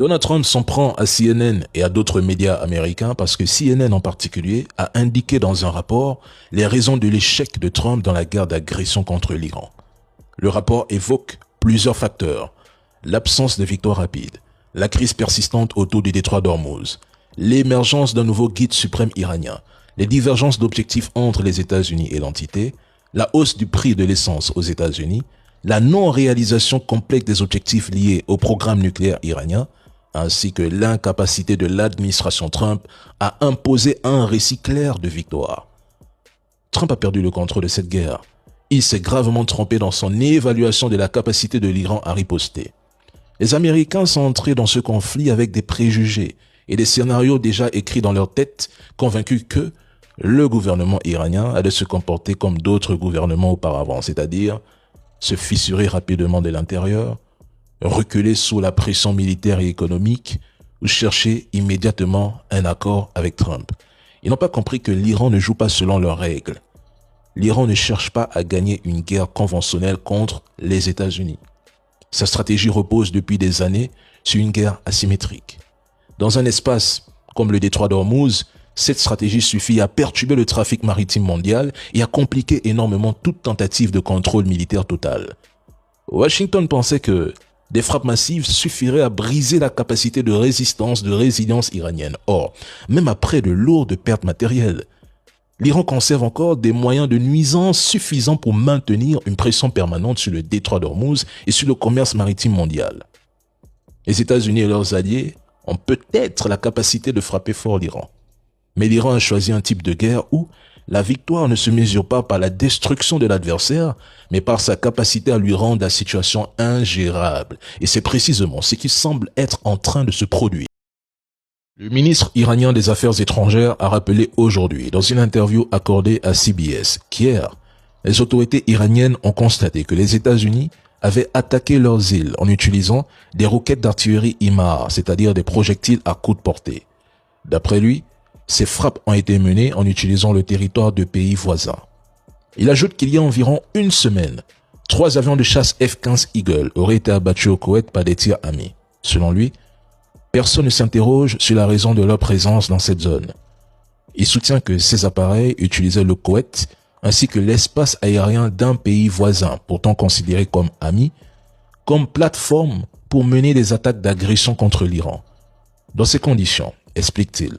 Donald Trump s'en prend à CNN et à d'autres médias américains parce que CNN en particulier a indiqué dans un rapport les raisons de l'échec de Trump dans la guerre d'agression contre l'Iran. Le rapport évoque plusieurs facteurs: l'absence de victoire rapide, la crise persistante autour du détroit d'Ormuz, l'émergence d'un nouveau guide suprême iranien, les divergences d'objectifs entre les États-Unis et l'entité, la hausse du prix de l'essence aux États-Unis, la non-réalisation complète des objectifs liés au programme nucléaire iranien, ainsi que l'incapacité de l'administration Trump à imposer un récit clair de victoire. Trump a perdu le contrôle de cette guerre. Il s'est gravement trompé dans son évaluation de la capacité de l'Iran à riposter. Les Américains sont entrés dans ce conflit avec des préjugés et des scénarios déjà écrits dans leur tête, convaincus que le gouvernement iranien a de se comporter comme d'autres gouvernements auparavant, c'est-à-dire se fissurer rapidement de l'intérieur, reculer sous la pression militaire et économique ou chercher immédiatement un accord avec Trump. Ils n'ont pas compris que l'Iran ne joue pas selon leurs règles. L'Iran ne cherche pas à gagner une guerre conventionnelle contre les États-Unis. Sa stratégie repose depuis des années sur une guerre asymétrique. Dans un espace comme le détroit d'Ormuz, cette stratégie suffit à perturber le trafic maritime mondial et à compliquer énormément toute tentative de contrôle militaire total. Washington pensait que des frappes massives suffiraient à briser la capacité de résistance, de résilience iranienne. Or, même après de lourdes pertes matérielles, l'Iran conserve encore des moyens de nuisance suffisants pour maintenir une pression permanente sur le détroit d'Ormuz et sur le commerce maritime mondial. Les États-Unis et leurs alliés ont peut-être la capacité de frapper fort l'Iran. Mais l'Iran a choisi un type de guerre où la victoire ne se mesure pas par la destruction de l'adversaire, mais par sa capacité à lui rendre la situation ingérable. Et c'est précisément ce qui semble être en train de se produire. Le ministre iranien des Affaires étrangères a rappelé aujourd'hui, dans une interview accordée à CBS, qu'hier, les autorités iraniennes ont constaté que les États-Unis avaient attaqué leurs îles en utilisant des roquettes d'artillerie HIMARS, c'est-à-dire des projectiles à courte portée. D'après lui, ces frappes ont été menées en utilisant le territoire de pays voisins. Il ajoute qu'il y a environ une semaine, 3 avions de chasse F-15 Eagle auraient été abattus au Koweït par des tirs amis. Selon lui, personne ne s'interroge sur la raison de leur présence dans cette zone. Il soutient que ces appareils utilisaient le Koweït ainsi que l'espace aérien d'un pays voisin, pourtant considéré comme ami, comme plateforme pour mener des attaques d'agression contre l'Iran. Dans ces conditions, explique-t-il,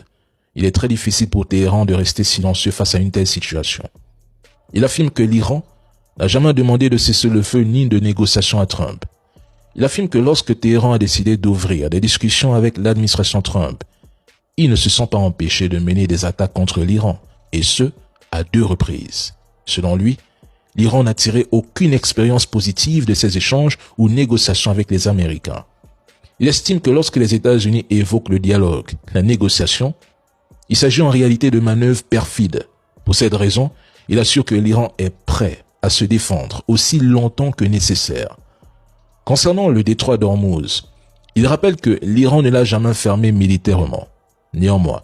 il est très difficile pour Téhéran de rester silencieux face à une telle situation. Il affirme que l'Iran n'a jamais demandé de cessez-le-feu ni de négociation à Trump. Il affirme que lorsque Téhéran a décidé d'ouvrir des discussions avec l'administration Trump, ils ne se sont pas empêchés de mener des attaques contre l'Iran, et ce, à 2 reprises. Selon lui, l'Iran n'a tiré aucune expérience positive de ces échanges ou négociations avec les Américains. Il estime que lorsque les États-Unis évoquent le dialogue, la négociation, il s'agit en réalité de manœuvres perfides. Pour cette raison, il assure que l'Iran est prêt à se défendre aussi longtemps que nécessaire. Concernant le détroit d'Ormuz, il rappelle que l'Iran ne l'a jamais fermé militairement. Néanmoins,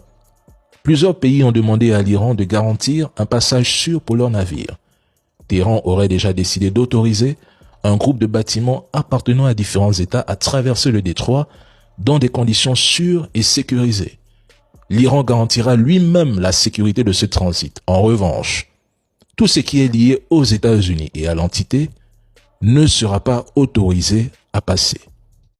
plusieurs pays ont demandé à l'Iran de garantir un passage sûr pour leurs navires. Téhéran aurait déjà décidé d'autoriser un groupe de bâtiments appartenant à différents États à traverser le détroit dans des conditions sûres et sécurisées. L'Iran garantira lui-même la sécurité de ce transit. En revanche, tout ce qui est lié aux États-Unis et à l'entité ne sera pas autorisé à passer.